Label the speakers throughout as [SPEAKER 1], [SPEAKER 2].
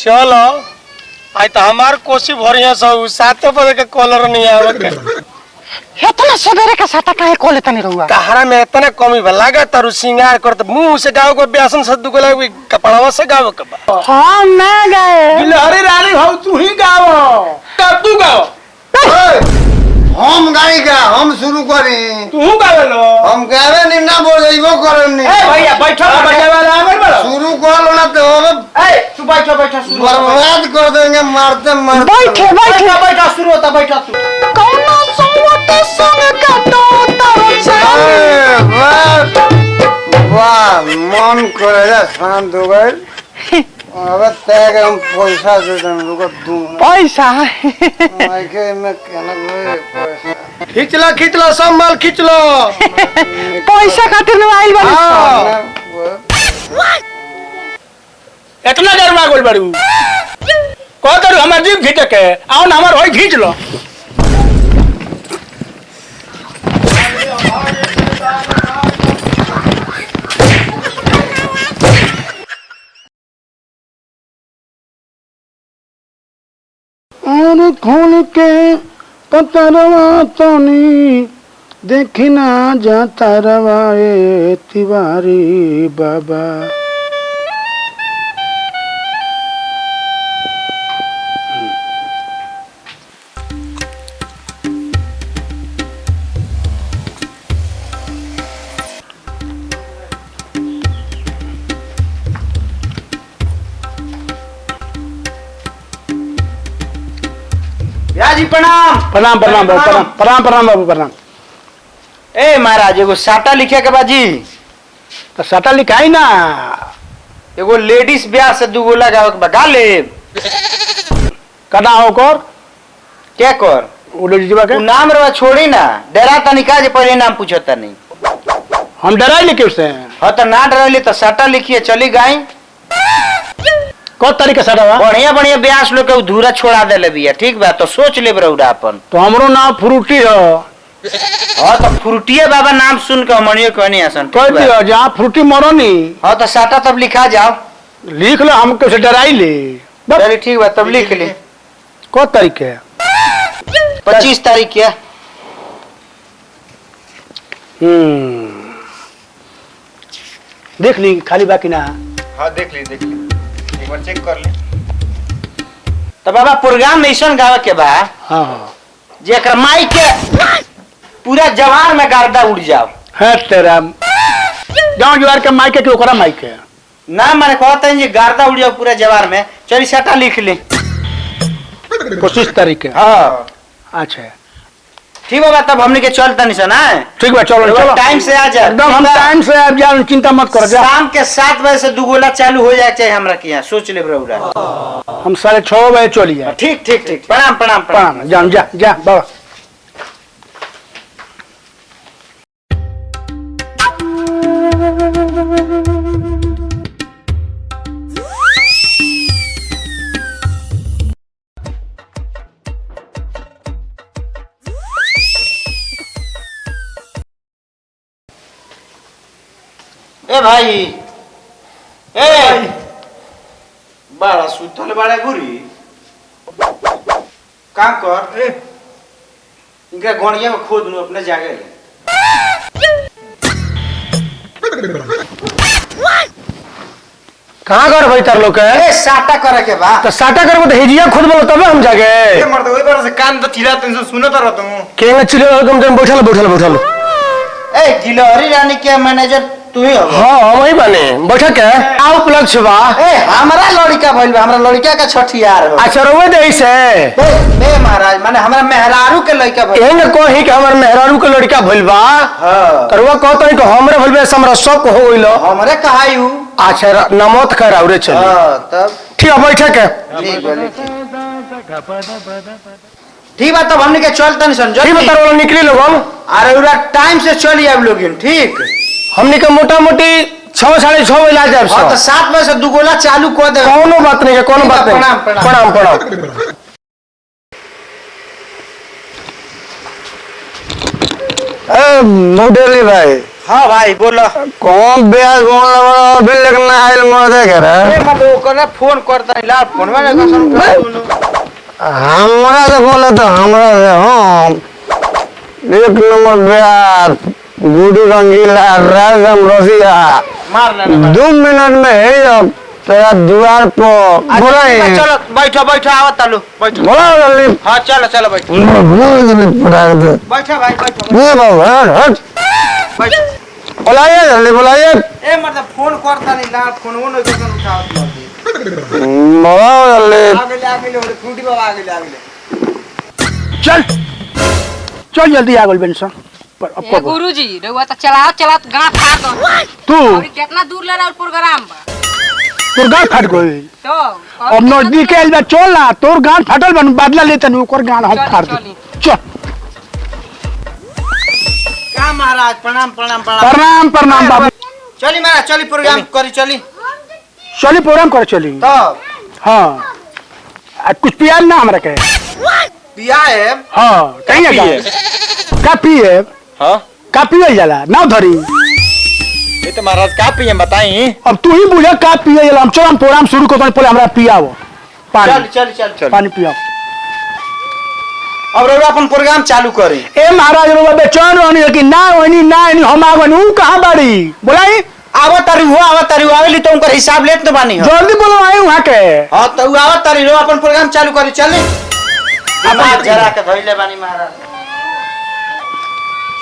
[SPEAKER 1] चलो आई तो हमार कोसी भरिया सब 7 बजे के कॉलर नहीं आवे के
[SPEAKER 2] इतना सवेरे का साटा काहे कोले तनी रहुआ
[SPEAKER 1] तहरा में इतना कमी बा लागा तारू सिंगार करत मुंह से गाव को ब्यासन से दुगो लाग कपड़वा से गाव के बा
[SPEAKER 2] हां मैं गए
[SPEAKER 1] बिलहरी रानी हो तू ही गाओ तब तू गाओ
[SPEAKER 3] हम गाई का हम शुरू करी
[SPEAKER 1] तू गावे लो
[SPEAKER 3] हम गावे नहीं ना बोलइबो करम नहीं
[SPEAKER 1] ए भैया बैठो ना बजावे वाला आमर बड़ो
[SPEAKER 3] शुरू कर लो ना तो
[SPEAKER 1] ए तू बैठो बैठो शुरू
[SPEAKER 3] बर्बाद कर देंगे मारते मारते
[SPEAKER 2] बैठे बैठे
[SPEAKER 1] बैठो शुरू होता बैठो तू
[SPEAKER 2] कौन सोवत संग का तो तरस
[SPEAKER 3] वाह मन करे शांत हो गए अब तय हम पैसा दे दें रुको दूं
[SPEAKER 2] पैसा
[SPEAKER 3] माइके में कहना पैसा
[SPEAKER 1] खींच लो सब माल खींच लो
[SPEAKER 2] पैसा खातिर न आइल बानी
[SPEAKER 1] इतना डरवा गोल बड़ू को तरू हमर जीभ खींच के आओ ना हमर होई खींच लो
[SPEAKER 4] और खून के पतरवा तनी देखी ना जाता रवाए तिवारी बाबा
[SPEAKER 5] जी प्रणाम
[SPEAKER 4] प्रणाम प्रणाम प्रणाम प्रणाम प्रणाम बाबू प्रणाम
[SPEAKER 5] ए महाराज एगो साटा लिखे के बाजी
[SPEAKER 4] तो सटा लिखाई ना
[SPEAKER 5] एगो लेडीज ब्याह से दूगो लगावे के बा गा ले
[SPEAKER 4] कदा हो कर
[SPEAKER 5] क्या कर
[SPEAKER 4] उड़े जीवा के
[SPEAKER 5] तू नाम रवा छोड़ी ना डरा तनी का जे पहले नाम पूछता नहीं
[SPEAKER 4] हम डराई लिखे उससे
[SPEAKER 5] हां तो ना डरली तो साटा लिखिए चली गई
[SPEAKER 4] को तरीके सटा
[SPEAKER 5] बढ़िया बढ़िया ब्यास लोग के धूरा छोड़ा देले बिया ठीक बा तो सोच ले बरौरा अपन
[SPEAKER 4] तो हमरो नाम फ्रूटी हो
[SPEAKER 5] हां तो फ्रूटिए बाबा नाम सुन के हमनियो कहनी आसन
[SPEAKER 4] कह दियो जहां फ्रूटी मरोनी
[SPEAKER 5] हां तो साटा तब लिखा जाओ
[SPEAKER 4] लिख लो हम कैसे डराई ले
[SPEAKER 5] चलिए ठीक बा तब लिख ले
[SPEAKER 4] को तरीके
[SPEAKER 5] 25 तारीख के
[SPEAKER 4] देख ली खाली बाकी ना
[SPEAKER 5] हां देख ली एक बार चेक कर ले तो बाबा प्रोग्राम में ऐसा गावे के बा
[SPEAKER 4] हां
[SPEAKER 5] जेकर माई के पूरा जवार में गर्दा उड़ जाओ
[SPEAKER 4] है तेरा गांव जवार के माइक के ओकरा माइक है
[SPEAKER 5] ना माने कहते हैं जे गर्दा उड़ जाओ पूरा जवार में चली सटा लिख ले
[SPEAKER 4] 25 तारीख के
[SPEAKER 5] हां
[SPEAKER 4] अच्छा
[SPEAKER 5] ठीक बाबा तब हमने के चलता नहीं सना
[SPEAKER 4] ठीक बा चलो चलो
[SPEAKER 5] टाइम से आ जा
[SPEAKER 4] एकदम हम टाइम से आ जा चिंता मत कर जा
[SPEAKER 5] शाम के 7 बजे से दुगोला चालू हो जाए चाहिए हमरा के यहाँ सोच ले बरौरा
[SPEAKER 4] हम 6:30 बजे चलिए
[SPEAKER 5] ठीक ठीक ठीक प्रणाम प्रणाम
[SPEAKER 4] प्रणाम जान जा जा बाबा
[SPEAKER 5] ए भाई ए बड़ा सुतल बड़ा गुरी काम कर इनका गणिया में खोद नु अपने जागे
[SPEAKER 4] कहां कर भाई तार लोग है
[SPEAKER 5] ए साटा करे के बा
[SPEAKER 4] तो साटा करबो तो हेजिया खुद बोलो तबे हम जागे
[SPEAKER 5] ए मर्द ओई बार से कान तो चिरा तुम सुनत रहत हूं
[SPEAKER 4] केंगे चिले कम जन बैठल
[SPEAKER 5] ए गिलहरी रानी के मैनेजर तू ही हो
[SPEAKER 4] हां हम ही बने बैठा के आ उपलक्ष्य बा
[SPEAKER 5] ए हमरा लड़का भइल बा हमरा लड़का का छठियार हो
[SPEAKER 4] अच्छा रोवे दे से
[SPEAKER 5] ए महाराज माने हमरा मेहरारू के लड़का भइल
[SPEAKER 4] एने कोही के हमर मेहरारू के लड़का भइल बा
[SPEAKER 5] हां
[SPEAKER 4] करवा कहत है कि हमरे भइल बा हमरा शौक हो गइलो
[SPEAKER 5] हमरे कहायू
[SPEAKER 4] अच्छा नमोत कर औरे चल
[SPEAKER 5] हां तब
[SPEAKER 4] ठीक है बैठा के
[SPEAKER 5] ठीक बोले ठीक बा तब हमने के चलता नहीं समझो
[SPEAKER 4] ठीक बता वाला निकली लोग हम
[SPEAKER 5] अरे उरा टाइम से चली आब लोगिन ठीक
[SPEAKER 4] हमने के मोटा मोटी 6 6:30 बजे आ जाए
[SPEAKER 5] हां तो 7 बजे से दुगोला चालू कर दे
[SPEAKER 4] कोनो बात नहीं है कोनो बात नहीं
[SPEAKER 5] प्रणाम
[SPEAKER 4] प्रणाम
[SPEAKER 3] ए मोडेली भाई
[SPEAKER 5] हाँ भाई बोलो।
[SPEAKER 3] कौन ब्याज बोल रहा बिल लेकिन आइल मोर देखे रे
[SPEAKER 5] ए मतलब ओकरा फोन करता ला फोन में कसम
[SPEAKER 3] हमरा से बोले तो हमरा से हम 1 नंबर ब्याज गुडू रंगीला राजम रसिया
[SPEAKER 5] मार लेना
[SPEAKER 3] 2 मिनट में है अब तेरा द्वार पर बोला
[SPEAKER 5] चलो बैठो बैठो आओ तालू बैठो
[SPEAKER 3] बोला जल्दी
[SPEAKER 5] हाँ चलो चलो बैठो
[SPEAKER 3] बोला जल्दी पटाक दे
[SPEAKER 5] बैठो भाई बैठो
[SPEAKER 3] ये बाबू हट
[SPEAKER 5] बैठो
[SPEAKER 3] बुलाइए जल्दी बुलाइए
[SPEAKER 5] ए मतलब फोन करता नहीं ला फोन वो नहीं करता उठाओ
[SPEAKER 3] बोला जल्दी
[SPEAKER 5] आगे ले फ्रूटी बाबा आगे
[SPEAKER 1] चल चल जल्दी आ गल बेंसन पर अब
[SPEAKER 2] ए गुरुजी रउआ त चलाओ चलाओ गांठ फाड़ दो
[SPEAKER 1] तू
[SPEAKER 2] और कितना दूर ले रहा प्रोग्राम बा
[SPEAKER 1] तोर गांठ फाट गई
[SPEAKER 2] तो
[SPEAKER 1] अब नजदीक आइल बा चल ना तोर गांठ फाटल बन बदला लेतन ओकर गांठ हम फाड़ दे चल
[SPEAKER 5] का महाराज प्रणाम प्रणाम प्रणाम
[SPEAKER 1] प्रणाम प्रणाम बाबू
[SPEAKER 5] चली महाराज चली प्रोग्राम करी चली
[SPEAKER 1] चली प्रोग्राम कर चली
[SPEAKER 5] तो
[SPEAKER 1] हाँ आ कुछ पियाल ना हमरा के
[SPEAKER 5] पिया है
[SPEAKER 1] हाँ कहीं ना का पिए
[SPEAKER 5] हाँ
[SPEAKER 1] का पिए जाला ना धरी
[SPEAKER 5] ये तो महाराज का पिए बताई
[SPEAKER 1] अब तू ही बुझे का पिए जाला हम चल हम प्रोग्राम शुरू करते पहले हमरा पियाओ
[SPEAKER 5] चल
[SPEAKER 1] पानी
[SPEAKER 5] चल चल चल
[SPEAKER 1] पानी पियाओ
[SPEAKER 5] अब रउआ अपन प्रोग्राम चालू करी
[SPEAKER 1] ए महाराज बाबा बेचैन रहनी है कि ना होनी ना होनी हम आगन ऊ कहां बाड़ी बोलाई
[SPEAKER 5] आवत तारी आवेली तो उनकर हिसाब लेत न बानी हो
[SPEAKER 1] जल्दी बोलो आई वहां के
[SPEAKER 5] हां तो आवत तारी रो अपन प्रोग्राम चालू करी चली दिमाग जरा के धइले बानी महाराज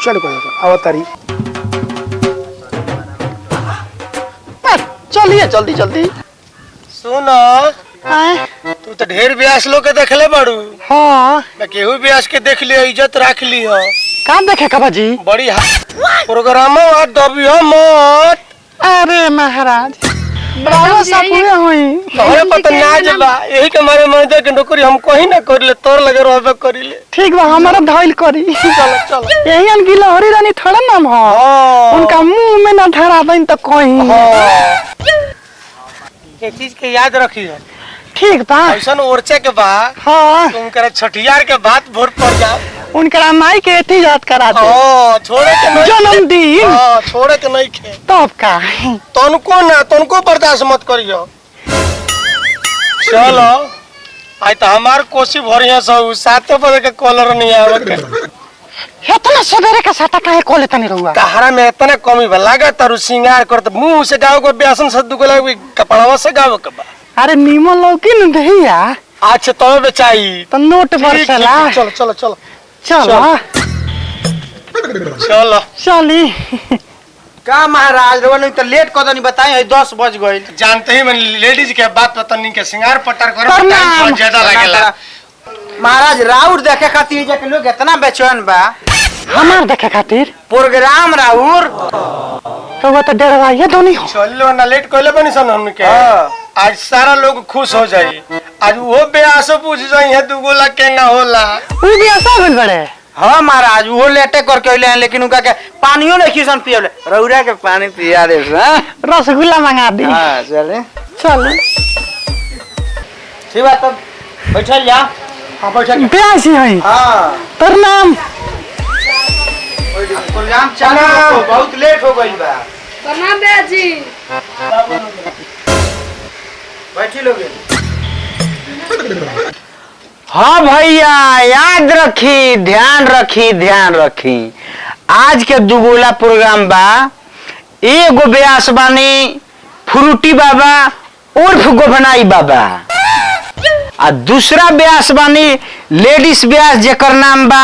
[SPEAKER 1] चल को अवतारी
[SPEAKER 3] चलिए जल्दी जल्दी
[SPEAKER 5] सुन
[SPEAKER 2] हैं
[SPEAKER 5] तू तो ढेर ब्यास लोग के देखले बाड़ू
[SPEAKER 2] हां
[SPEAKER 5] मैं केहू ब्यास के देख लियो इज्जत रख लियो
[SPEAKER 2] का देखे का बाजी
[SPEAKER 5] बड़ी प्रोग्राम दबियो मत
[SPEAKER 2] अरे महाराज ब्रावो सापुए होई
[SPEAKER 5] तोरे पता ना जबा यही के मारे मन दे के नौकरी हम कहीं ना कर ले तोर लगे रहबे करी ले
[SPEAKER 2] ठीक बा हमारा धइल करी
[SPEAKER 5] चलो चलो
[SPEAKER 2] यही अन गिला हरी रानी थोड़ा नाम हो उनका मुंह में ना धरा देन तो कहीं
[SPEAKER 5] ये चीज के याद रखियो
[SPEAKER 2] ठीक बा
[SPEAKER 5] ऐसन ओरचे के बा
[SPEAKER 2] हां
[SPEAKER 5] तुम करे छठियार के बात भोर पड़ जाओ
[SPEAKER 2] उनका माई के एती याद करा दे
[SPEAKER 5] हां छोड़े के नहीं
[SPEAKER 2] जन्मदिन
[SPEAKER 5] हां छोड़े के नहीं खे
[SPEAKER 2] तब का
[SPEAKER 5] तनको बर्दाश्त मत करियो चलो आई तो हमार कोसी भरिया सब 7 बजे के कॉलर नहीं आवे के
[SPEAKER 2] इतना सवेरे का साटा काहे कोले तनी रहुआ
[SPEAKER 5] तहरा में इतना कमी बा लागा तारू सिंगार करत मुंह से गाओ को बेसन से दुगला कपड़ावा से गाओ के बा
[SPEAKER 2] अरे नीमन लौकी न दहिया
[SPEAKER 5] अच्छा तो बेचाई
[SPEAKER 2] तो नोट बरसला
[SPEAKER 5] चलो चलो चलो
[SPEAKER 2] चलो
[SPEAKER 5] चलो
[SPEAKER 2] चली
[SPEAKER 5] का महाराज रो नहीं तो लेट कर दनी बताई 10 बज गइल जानते ही मैं लेडीज के बात पतनी के सिंगार पटर करो टाइम बहुत ज्यादा लागेला महाराज राउर देखे खातिर जे लोग इतना बेचैन बा
[SPEAKER 2] हमार देखे खातिर
[SPEAKER 5] प्रोग्राम राउर
[SPEAKER 2] तो वो तो डरवा ये दोनी हो
[SPEAKER 5] चलो ना लेट कइले बनी सन हमने के आज सारा लोग खुश हो जाई आज वो बेआसो पूछ जाई है दुगो ला के ना होला
[SPEAKER 2] उ भी ऐसा होल बड़े
[SPEAKER 5] हां महाराज वो लेटे करके अइले हैं लेकिन उनका के पानियो नहीं खिसन पियले रौरा के पानी पिया दे
[SPEAKER 2] रसगुल्ला मंगा दी
[SPEAKER 5] हां चले
[SPEAKER 2] चल
[SPEAKER 5] ठीक बात तब बैठल जा हां बैठल
[SPEAKER 2] ब्यासी है
[SPEAKER 5] हां
[SPEAKER 2] प्रणाम
[SPEAKER 5] प्रोग्राम चलो बहुत लेट हो गइल बा
[SPEAKER 6] प्रणाम भैया जी
[SPEAKER 5] बैठी लोगे
[SPEAKER 3] हाँ भैया याद रखी ध्यान रखी आज के दुगोला प्रोग्राम बा एगो ब्यास बानी फ्रूटी बाबा उर्फ गोभनाई बाबा आ दूसरा ब्यास बानी लेडीज ब्यास जेकर नाम बा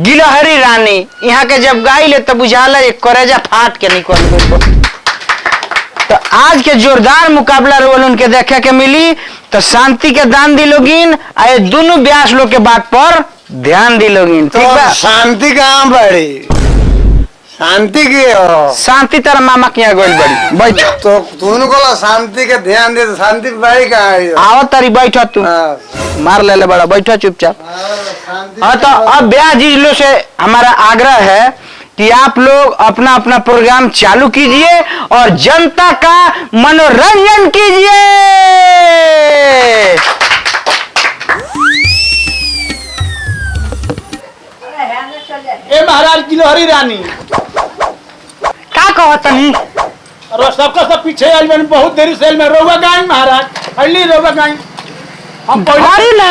[SPEAKER 3] गिलहरी रानी यहाँ के जब गाई ले तो बुझाला एक करेजा फाट के निकल गई तो आज के जोरदार मुकाबला रोल उनके देखे के मिली तो शांति के दान दिलोगिन आ ये दोनों ब्यास लोग के बात पर ध्यान दिलोगिन ठीक बा
[SPEAKER 4] शांति कहाँ बड़ी शांति की हो
[SPEAKER 3] शांति तेरा मामा के यहाँ गइल बड़ी बैठ
[SPEAKER 4] तो तूने को शांति के ध्यान दे तो शांति बड़ी कहाँ है
[SPEAKER 3] आओ तारी बैठ तू
[SPEAKER 4] हाँ,
[SPEAKER 3] मार ले बड़ा बैठो चुपचाप
[SPEAKER 4] शांति
[SPEAKER 3] हाँ तो अब ब्याह जिलों से हमारा आग्रह है कि आप लोग अपना अपना प्रोग्राम चालू कीजिए और जनता का मनोरंजन कीजिए।
[SPEAKER 1] ए महाराज गिलहरी रानी
[SPEAKER 2] आवत नहीं
[SPEAKER 1] और सबका सब पीछे आइल बन बहुत देरी से में रोवा गाय महाराज अल्ली रोवा गाय हम
[SPEAKER 2] धरी ना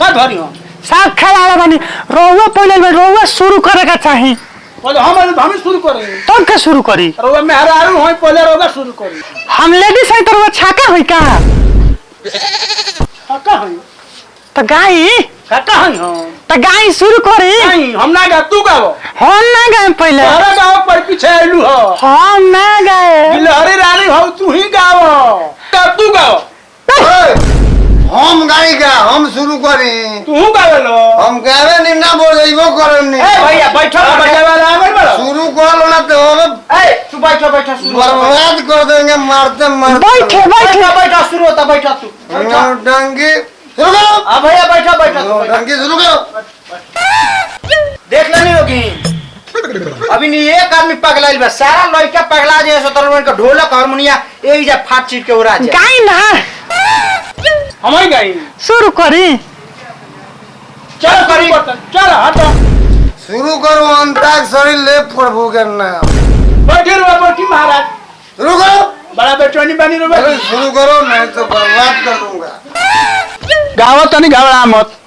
[SPEAKER 1] का धरी हो
[SPEAKER 2] साफ खेला बनी रोवा पहले रोवा शुरू करे का चाहिए
[SPEAKER 1] बोलो हम शुरू करें
[SPEAKER 2] तब के शुरू करी
[SPEAKER 1] रोवा मेहरारू होई पहले रोवा शुरू करी
[SPEAKER 2] हम लेडीज है तो रोवा छाका होई का
[SPEAKER 1] का होई
[SPEAKER 2] तो गाई
[SPEAKER 1] का होई हो
[SPEAKER 2] तो गाई शुरू करी
[SPEAKER 1] नहीं हम ना गा तू गाओ
[SPEAKER 2] हम ना गए पहले
[SPEAKER 1] तोरा गाओ पर पीछे आइलू हो
[SPEAKER 2] हम ना गए
[SPEAKER 1] गिलहरी रानी हो तू ही गाओ का तू गाओ
[SPEAKER 5] हम गाएगा हम शुरू करी
[SPEAKER 1] तू गावेलो
[SPEAKER 5] हम गावे नहीं ना बोल इबो करम नहीं
[SPEAKER 1] ए भैया बैठो बच्चा वाला आगे बढ़ो
[SPEAKER 5] शुरू कर लो ना तो
[SPEAKER 1] ए तू बैठो बैठो शुरू
[SPEAKER 5] बर्बाद कर देंगे मारते मारते
[SPEAKER 2] बैठे बैठे
[SPEAKER 1] बैठो शुरू होता बैठो तू
[SPEAKER 5] डंगी शुरू करो
[SPEAKER 1] हां भैया बैठो बैठो
[SPEAKER 5] डंगी शुरू करो
[SPEAKER 1] देख लेनी होगी अभी नहीं एक आदमी पगलाइल बा सारा लड़का पगला जे सतरवन का ढोलक हारमोनिया एही जा फाट चीट के उड़ा जाए
[SPEAKER 2] गाई ना
[SPEAKER 1] हमई गई
[SPEAKER 2] शुरू करी
[SPEAKER 1] चल करी चल हटो
[SPEAKER 5] शुरू करो अंताक्षरी ले प्रभु के नाम
[SPEAKER 1] बैठे रहो बैठी महाराज
[SPEAKER 5] शुरू करो
[SPEAKER 1] बड़ा बेटवानी बनी रहो
[SPEAKER 5] अरे शुरू करो नहीं तो बर्बाद कर दूंगा
[SPEAKER 1] गावो तो नहीं घबरा मत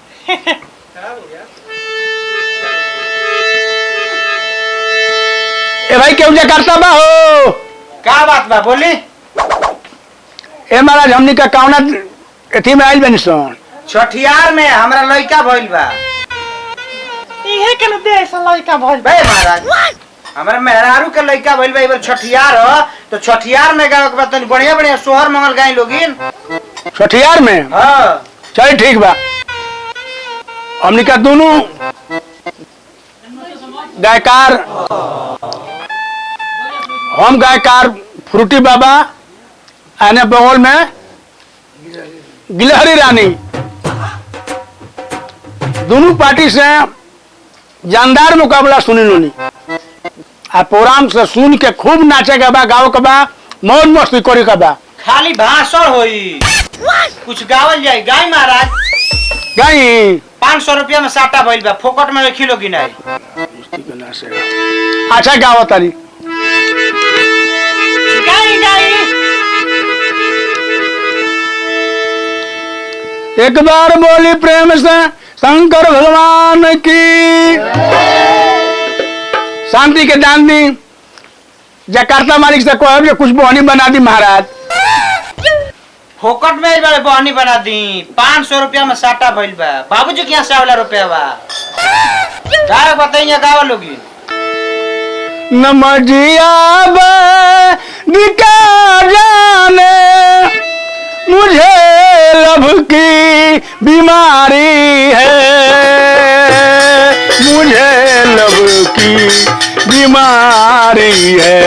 [SPEAKER 1] ए भाई क्यों जा करता बा हो का बात बा बोली ए महाराज हमनी का कौना एथी में आइल बनी सोन
[SPEAKER 3] छठियार में हमरा लड़का भइल बा
[SPEAKER 2] इहे के दे ऐसा लड़का भइल
[SPEAKER 3] बे महाराज हमरा मेहरारू के लड़का भइल बा इबर छठियार हो तो छठियार में गावे के बाद तनी बढ़िया बढ़िया सोहर मंगल गाई लोगिन
[SPEAKER 1] छठियार में
[SPEAKER 3] हां
[SPEAKER 1] चल ठीक बा हमनी का दोनों गायकार हम गायकार फ्रूटी बाबा आने बगल में गिलहरी रानी दोनों पार्टी से जानदार मुकाबला सुनी लोनी आ प्रोग्राम से सुन के खूब नाचे के बा गाओ के बा मौज मस्ती करे के बा
[SPEAKER 3] खाली भाषण होई कुछ गावल जाई गाय महाराज
[SPEAKER 1] गाई
[SPEAKER 3] 500 रुपया में साटा भइल बा फोकट में 1 किलो गिनाई
[SPEAKER 1] अच्छा गाओ तारी
[SPEAKER 2] गाई गाई
[SPEAKER 1] एक बार बोली प्रेम से शंकर भगवान की शांति के दान दी जकार्ता मालिक से कहब जे कुछ बोहनी बना दी महाराज
[SPEAKER 3] फोकट में इस बार बहनी बना दी 500 रुपया में साटा भइल बा बाबूजी के यहाँ से वाला रुपया बा गाय बताइए गावा लोगी
[SPEAKER 1] नमजिया दिका जाने मुझे लब की बीमारी है मुझे लब की बीमारी है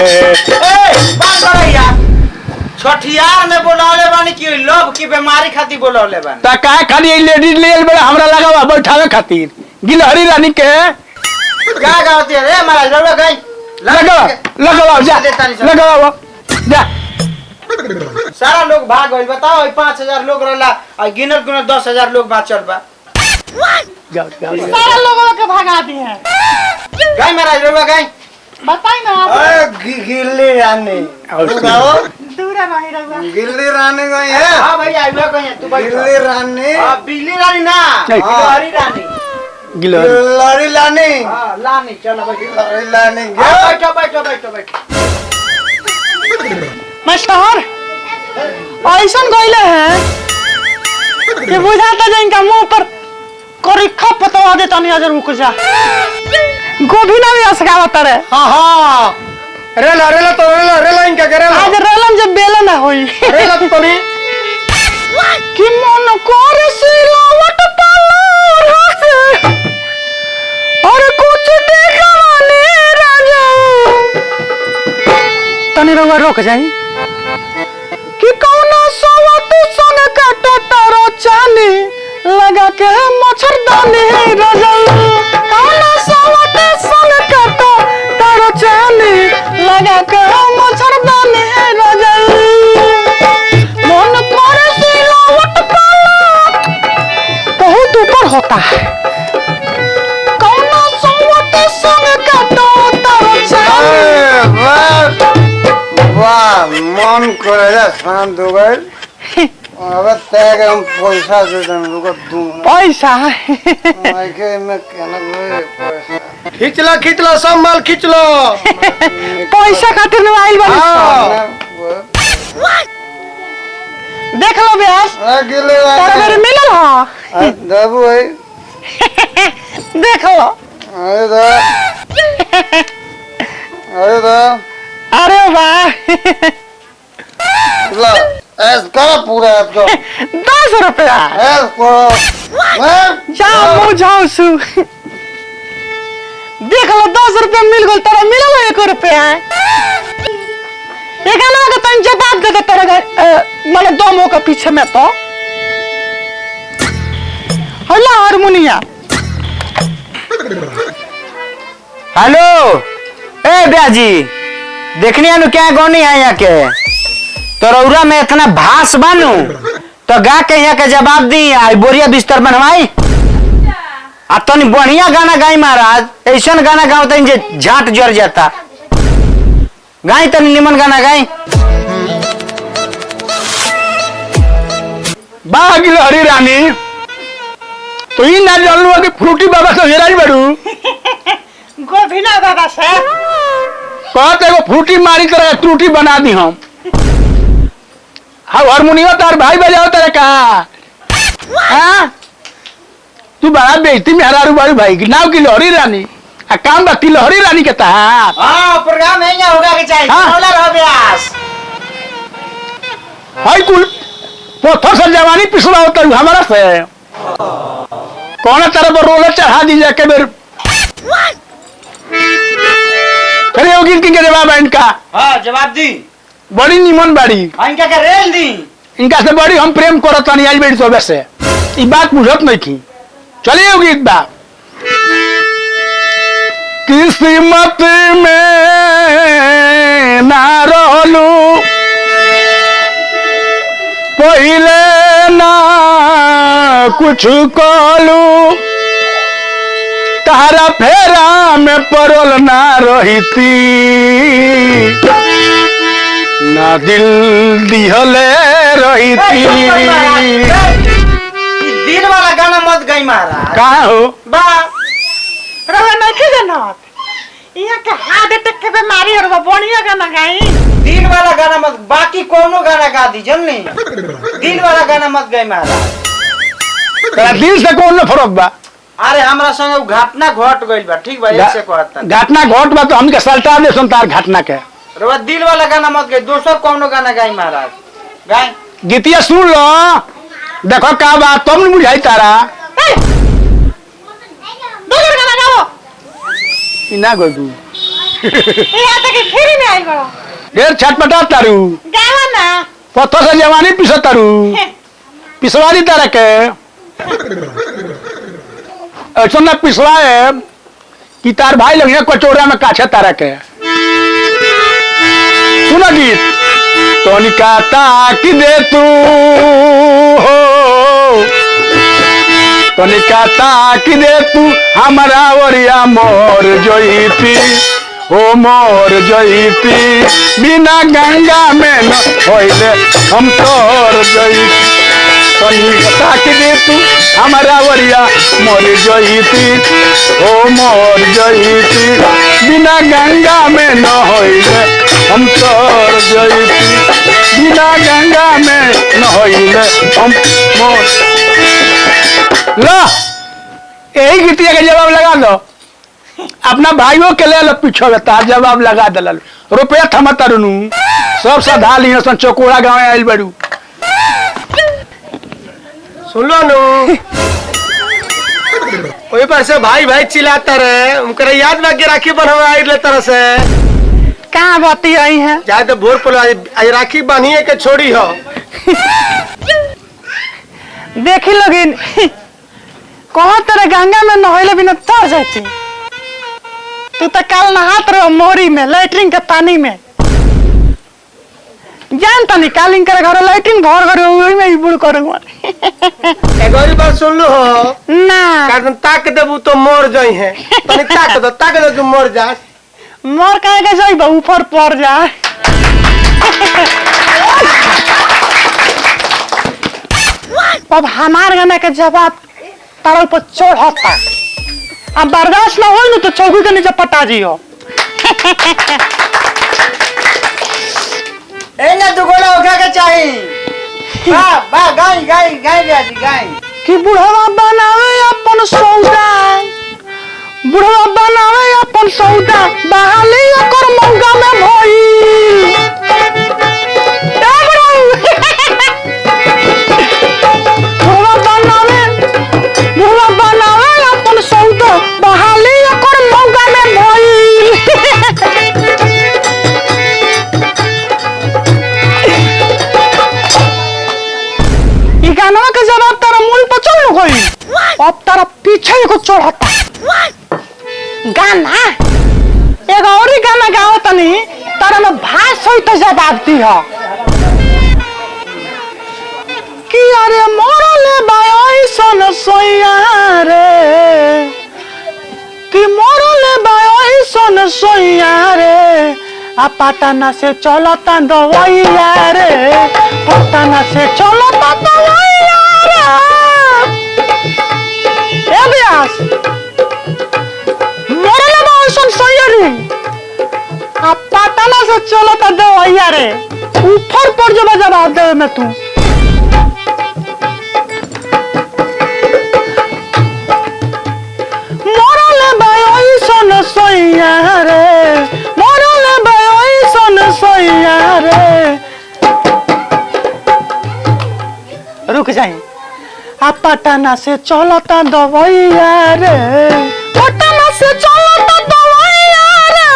[SPEAKER 3] छठियार में बोलौले बानी कि लोभ की बीमारी खातिर बोलौले बानी
[SPEAKER 1] ता का खाली लेडीज ले बड़ा हमरा लगावा बैठावे खातिर गिलहरी रानी के
[SPEAKER 3] का गावती रे महाराज रउआ गई
[SPEAKER 1] लगावा जा लगावा जा
[SPEAKER 3] सारा लोग भाग गइल बताओ 5000 लोग रहला और गिनल गुनल 10000 लोग बाचल बा
[SPEAKER 1] जाओ जाओ
[SPEAKER 2] सारा लोगों के भगा दिए
[SPEAKER 3] गई महाराज रउआ गई
[SPEAKER 2] बताई ना
[SPEAKER 5] गिल्ली रानी
[SPEAKER 1] बताओ
[SPEAKER 2] दूर रही रहुआ
[SPEAKER 5] गिल्ली रानी गई है
[SPEAKER 3] हां भैया आइबा कहीं तू बैठ
[SPEAKER 5] गिल्ली रानी
[SPEAKER 3] हां बिल्ली रानी ना
[SPEAKER 1] नहीं।
[SPEAKER 3] गिलहरी रानी
[SPEAKER 1] गिलहरी
[SPEAKER 5] गिल्लरी रानी
[SPEAKER 3] हां लानी चलो बैठ
[SPEAKER 5] गिल्लरी रानी
[SPEAKER 3] बैठो बैठो बैठो बैठो
[SPEAKER 2] मास्टर ऐसन गइले हैं कि बुझाता जे इनका मुंह पर करिखा पतवा देता नहीं अजर रुक जा गोभी ना भी असगावत रे
[SPEAKER 5] हां हां रेला रेला तो रेला इनका करेला
[SPEAKER 2] आज रेलम जब बेला ना होई
[SPEAKER 5] रेला तू कोनी
[SPEAKER 2] कि मन करे सिलावट पालो रस और कुछ देखवाने राजा तनी रउआ रुक जाई कि कौना सवत संग काटो तारो चाली लगा के मच्छरदानी रजल कौना सवत संग काटो तारो चाली लगा के मच्छरदानी रजल मन करे सिलावट पालो बहुत ऊपर होता है कौना सवत संग काटो तारो चाली
[SPEAKER 5] मन करे शांत हो गए। अब तय हम पैसा दे दें रुको दूं
[SPEAKER 2] पैसा
[SPEAKER 5] मायके में कहना पैसा खींच लो सब माल खींच लो।
[SPEAKER 2] पैसा खातिर न आइल बानी देख लो ब्यास
[SPEAKER 5] अगले
[SPEAKER 2] तोरा मेरे मिलल ह
[SPEAKER 5] दाबू है
[SPEAKER 2] देख लो
[SPEAKER 5] अरे दा अरे दा
[SPEAKER 2] अरे वाह
[SPEAKER 5] ला ऐस करो पूरा आपको
[SPEAKER 2] 10 रुपया
[SPEAKER 5] ऐस करो
[SPEAKER 2] जाओ मुझाओ सु देख लो 10 रुपया मिल गल तोरा मिलल 1 रुपया ये गाना का तन जवाब दे तोरा माने दोमो के पीछे में तो हल्ला हारमोनिया
[SPEAKER 3] हेलो ए ब्याजी देखनी है क्या गौनी है यहाँ के तो रौरा में इतना भास बानू तो गा के यहाँ के जवाब दी आई बोरिया बिस्तर बनवाई आ तनी बढ़िया गाना गाई महाराज ऐसा गाना गाओ तनी जे झाट जर जाता गाई तनी निमन गाना गाई
[SPEAKER 1] बागिल हरी रानी तो ये ना जानलू कि फ्रूटी बाबा से हेराई बड़ू
[SPEAKER 2] गोभिना बाबा से
[SPEAKER 1] कहते एगो फ्रूटी मारी तरह त्रुटि बना दी हम हाँ हारमोनियम तार भाई बजाओ तेरे का हाँ तू बड़ा बेइज्जती में हरारू बारू भाई की नाव की लहरी रानी आ काम बा लहरी रानी के तहत
[SPEAKER 3] हाँ प्रोग्राम है यहाँ होगा के चाहिए
[SPEAKER 1] हाँ।
[SPEAKER 3] रहो ब्यास
[SPEAKER 1] भाई कुल पोथर से जवानी पिछड़ा होता है हमारा से कौन तरह पर रोलर चढ़ा दी जाके मेरे फिर योगी की जवाब है इनका
[SPEAKER 3] हाँ जवाब दी
[SPEAKER 1] बड़ी निमन बाड़ी
[SPEAKER 3] इनका का रेल दी
[SPEAKER 1] इनका से बड़ी हम प्रेम करत नहीं आज बेटी सब से ये बात बुझत नहीं थी चलिए होगी एक बात किस्मत में ना रहलू पहले ना कुछ कहलू तारा फेरा में पड़ल ना रहीती ना दिल दिहले रहीती
[SPEAKER 3] दिल वाला गाना मत गई महाराज
[SPEAKER 1] कहाँ हो
[SPEAKER 3] बा
[SPEAKER 2] रवा नहीं के जानत यहाँ के हार्ट अटैक के बीमारी और बढ़िया गाना गाई
[SPEAKER 3] दिल वाला गाना मत बाकी कोनो गाना गा दी जल्दी दिल वाला गाना मत गई महाराज
[SPEAKER 1] तेरा दिल से कौन फर्क बा
[SPEAKER 3] अरे हमरा संग घटना घट गइल बा ठीक बा ऐसे कहता
[SPEAKER 1] घटना घट बा तो हमके सल्टा दे सुन तार घटना के
[SPEAKER 3] रवा दिल वाला गाना मत गई दोसर कोनो गाना गाई महाराज गाई
[SPEAKER 1] गीतिया सुन लो देखो का बात तुम नहीं बुझाई तारा
[SPEAKER 2] दूसरा गाना गाओ
[SPEAKER 1] इना गो तू
[SPEAKER 2] यहाँ तक फ्री में आई बड़ो
[SPEAKER 1] ढेर छटपटा तारू
[SPEAKER 2] गावा ना
[SPEAKER 1] पत्थर से जवानी पिस तारू पिसवा दी तारा के ऐसा ना पिसवा है कि तार भाई लगे कचोरा में काछे तारा के सुना गीत तोनिका ताकि दे तू हो तोनिका ताकि दे तू हमारा ओरिया मोर जोईती ओ मोर जोईती बिना गंगा में न होइले हम तोर जोईती तोनिका ताकि दे तू हमारा ओरिया मोर जोईती ओ मोर जोईती बिना गंगा में न होइले हम तोर जोईती बिना गंगा में न होइले हम मोर लो यही गीतिया का जवाब लगा दो अपना भाइयों के ले लो पीछे बता जवाब लगा दल रुपया थमा तरुनु सब सधा लियो सन चकोड़ा गाँव आयल बड़ू
[SPEAKER 5] सुन लो नु वही पर से भाई भाई चिल्लाता रहे उनकर याद में के राखी बनवा आई ले तरह से
[SPEAKER 2] कहाँ बाती आई है
[SPEAKER 5] जाए तो भोर पर आज राखी बांधिए के छोड़ी हो
[SPEAKER 2] देखी लोगिन कहाँ तेरे गंगा में नहले बिना तर जाती तू तो कल नहात रहो मोरी में लैट्रिन के पानी में जानता नहीं कल इनकर घर लैट्रिन भर कर वही में बुड़ करूंगा
[SPEAKER 5] एक और बात सुन लो हो
[SPEAKER 2] ना
[SPEAKER 5] कारण ताक देबू तो मर जाई है तनी ताक दो तू मर जा
[SPEAKER 2] मोर कहे के जाई ऊपर पड़ जाए अब हमार गाना के जवाब तारा ऊपर चढ़ता। अब बर्दाश्त ना हो ना तो चौकी के नीचे पटा जियो।
[SPEAKER 5] ए ना दुगोला होगा के चाही। बा गाई ब्याजी गाई।
[SPEAKER 2] कि बुढ़वा बनावे अपन सौदा, बुढ़वा बनावे अपन सौदा, बहाली ओकर मौगा में भइल। बुढ़वा बनावे अपन सौदा, बहाली ओकर मौगा में भइल। ई गाना के जवाब तारा मूल पर चल गई। अब तारा पीछे को चढ़ता गाना। एगो और गाना गाओ तनी तारा में भाष होई तो जवाब दी हो कि अरे मोरले बाई सन सोया रे, कि मोरले बाई सन सोया रे, आ पटना से चलता दवाइया रे, पटना से चलता दवाइया रे। ए ब्यास मोरले बाई सन सोया रे, आ पटना से चलता दवाइया रे, ऊपर पड़ जब जवाब दे में तू। मोरले बाई सन सोया रे, मोरले बाई सन सोया रे। रुक जाए। आ पटना से चलता दवाइया रे, पटना से चलता दवाइया रे।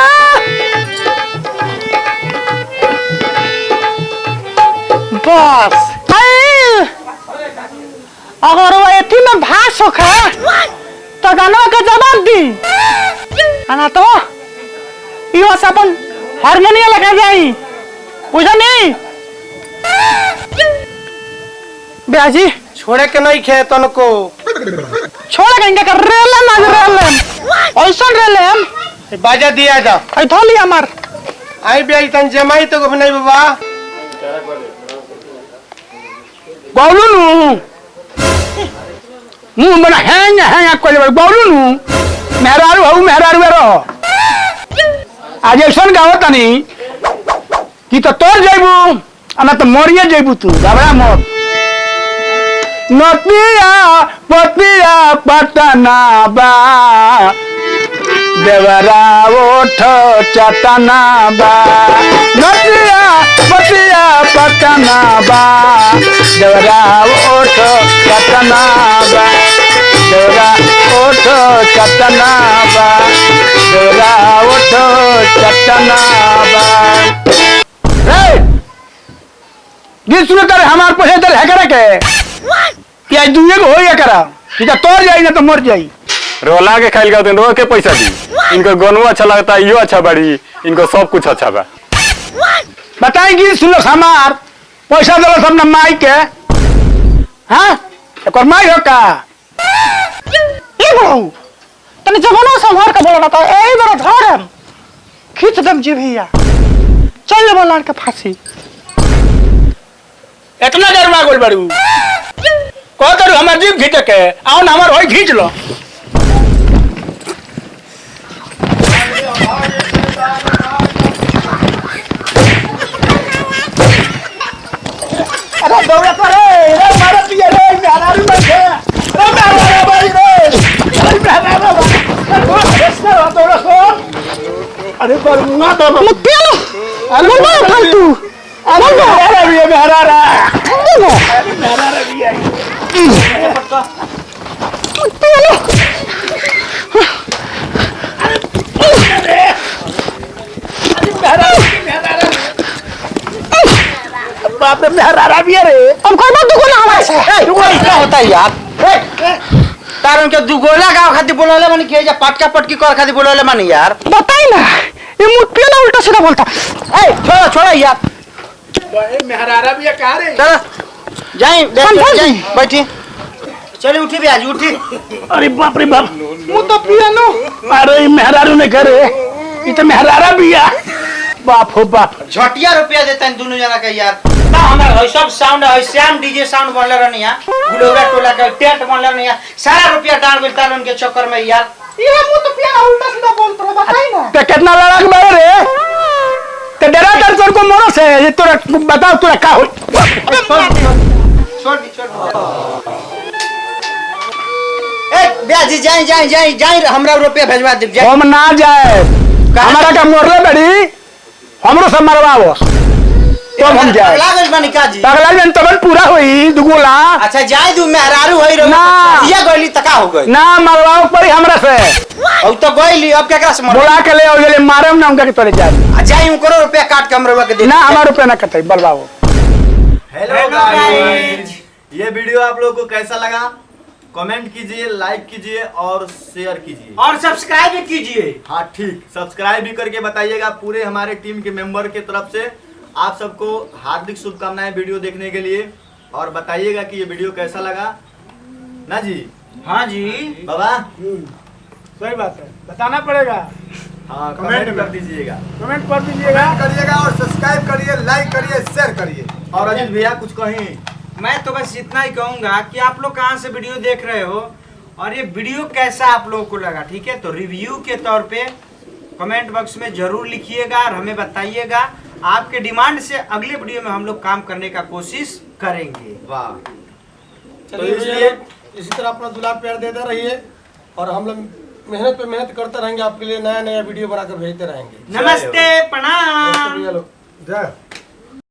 [SPEAKER 2] बस अगर वो एथी में भाष होखा तो गाना का जवाब दी आना तो यो अपन हारमोनियम लगा जाई बुझा नहीं। ब्याजी
[SPEAKER 5] छोड़े के नहीं खे तनको
[SPEAKER 2] छोड़े कहीं का रेलम आज रेलम ऐसा रेलम
[SPEAKER 5] बाजा दिया जा।
[SPEAKER 2] आई धोली हमार
[SPEAKER 5] आई ब्याजी तन जमाई तो को नहीं बाबा
[SPEAKER 1] बावलू नु मुंह में हैंग कोले बावलू नु मेहरारू हऊ मेहरारू रो आज ऐसन गावो तनी कि तो तोर जइबू अना तो मरिए जइबू तू घबरा मत। नतिया पतिया पटना बा देवरा ओठ चटना बा, नतिया पतिया पटना बा देवरा ओठ चटना बा, देवरा ओठ चटना बा, देवरा ओठ चटना बा। गीत सुन कर हमार पैसे दल है करे के क्या दुए को होइए करा कि जा तोड़ जाई ना तो मर जाई।
[SPEAKER 6] रोला के खाइल का रो के पैसा दी। इनको गोनू अच्छा लगता है, यो अच्छा बड़ी, इनको सब कुछ अच्छा बा।
[SPEAKER 1] बताई गीत सुन हमार पैसा दल सब ना माई के हां एक माई हो का
[SPEAKER 2] ए बहू तने जवानो संभार के बोलना तो एई बड़ा धर हम खींच दम जी भैया चल बोलन के फांसी।
[SPEAKER 1] इतना देर में गोल बड़ू कह करू हमार जीव खींच के आओ ना हमार होई खींच लो। अरे दौड़ा तो रे मारा पिए रे मेहरारू में थे रे मेहरारू भाई रे मेहरारू भाई दौड़ा सो अरे बरमुआ तो
[SPEAKER 2] मत पियो अरे बोल फालतू
[SPEAKER 1] अरे मेहरारू भी मेहरारा मेहरारू भी है
[SPEAKER 2] पियो
[SPEAKER 1] बाप रे मेहरारा भी है रे।
[SPEAKER 2] अब कोई बात दुगुना हमारे से
[SPEAKER 5] दुगोला क्या होता है यार? तारन के दुगोला गाँव खाती बोलोले मानी के जा पटका पटकी कर खाती बोलोले मानी यार।
[SPEAKER 2] बताई ना ये मुझ पियो ना उल्टा सीधा बोलता।
[SPEAKER 5] ए छोड़ा छोड़ा यार
[SPEAKER 1] बड़े मेहरारा भी है कहा रे
[SPEAKER 5] चल जाई जाई बैठी चली उठी भी आज उठी।
[SPEAKER 1] अरे बाप रे बाप मुँह तो पिया नो अरे मेहरारू ने करे ये तो मेहरारा भी है बाप हो बाप
[SPEAKER 5] झटिया रुपया देता है दोनों जना का यार। ना हमरा सब साउंड है श्याम डीजे साउंड बनले रहनी है गुलोरा टोला के टेंट बनले रहनी है सारा रुपया डाल बिल तारन के चक्कर में यार
[SPEAKER 2] ये मुंह तो पिया उल्टा सीधा बोलत रहो बताई ना
[SPEAKER 1] तो कितना लड़ाक बारे रे तो डरा कर तोर को मोरो से ये तोरा बताओ तोरा का हो
[SPEAKER 5] छोड़ दी ए ब्याजी जाई हमरा रुपया भेजवा दे
[SPEAKER 1] हम ना जाए हमारा का मोरले बड़ी हमरो से मरवाओ तो हम जाए
[SPEAKER 5] लागल बनी काजी
[SPEAKER 1] पगला जन तबन पूरा होई दुगुला
[SPEAKER 5] अच्छा जाई दू मेहरारू होई रो
[SPEAKER 1] ना।
[SPEAKER 5] ये गइली तका हो गई
[SPEAKER 1] ना मरवाओ पड़ी हमरा से
[SPEAKER 5] अब तो गइली अब केकरा से मर
[SPEAKER 1] बोला के ले और ले मारम ना उनका के तोरे जाए
[SPEAKER 5] जाई करो रुपया काट के हमरा के दे
[SPEAKER 1] ना हमारा रुपया ना कटई बलवाओ
[SPEAKER 7] हेलो गाइस, ये वीडियो आप लोगों को कैसा लगा कमेंट कीजिए, लाइक कीजिए और शेयर कीजिए
[SPEAKER 5] और सब्सक्राइब भी कीजिए।
[SPEAKER 7] हाँ ठीक, सब्सक्राइब भी करके बताइएगा। पूरे हमारे टीम के मेंबर के तरफ से आप सबको हार्दिक शुभकामनाएं वीडियो देखने के लिए। और बताइएगा कि ये वीडियो कैसा लगा ना जी।
[SPEAKER 5] हाँ जी
[SPEAKER 7] बाबा
[SPEAKER 1] सही बात है, बताना पड़ेगा।
[SPEAKER 7] हाँ कमेंट कर दीजिएगा,
[SPEAKER 1] कमेंट कर दीजिएगा
[SPEAKER 8] करिएगा और सब्सक्राइब करिए, लाइक करिए, शेयर करिए।
[SPEAKER 7] और अजीत भैया कुछ कहें।
[SPEAKER 5] मैं तो बस इतना ही कहूंगा कि आप लोग कहाँ से वीडियो देख रहे हो और ये वीडियो कैसा आप लोगों को लगा, ठीक है। तो रिव्यू के तौर पे कमेंट बॉक्स में जरूर लिखिएगा और हमें बताइएगा। आपके डिमांड से अगले वीडियो में हम लोग काम करने का कोशिश करेंगे।
[SPEAKER 7] वाह,
[SPEAKER 8] तो इसलिए इसी तरह अपना दुलार प्यार देते रहिए और हम लोग मेहनत पे मेहनत करते रहेंगे, आपके लिए नया नया वीडियो बनाकर भेजते रहेंगे।
[SPEAKER 5] नमस्ते, प्रणाम।
[SPEAKER 8] जय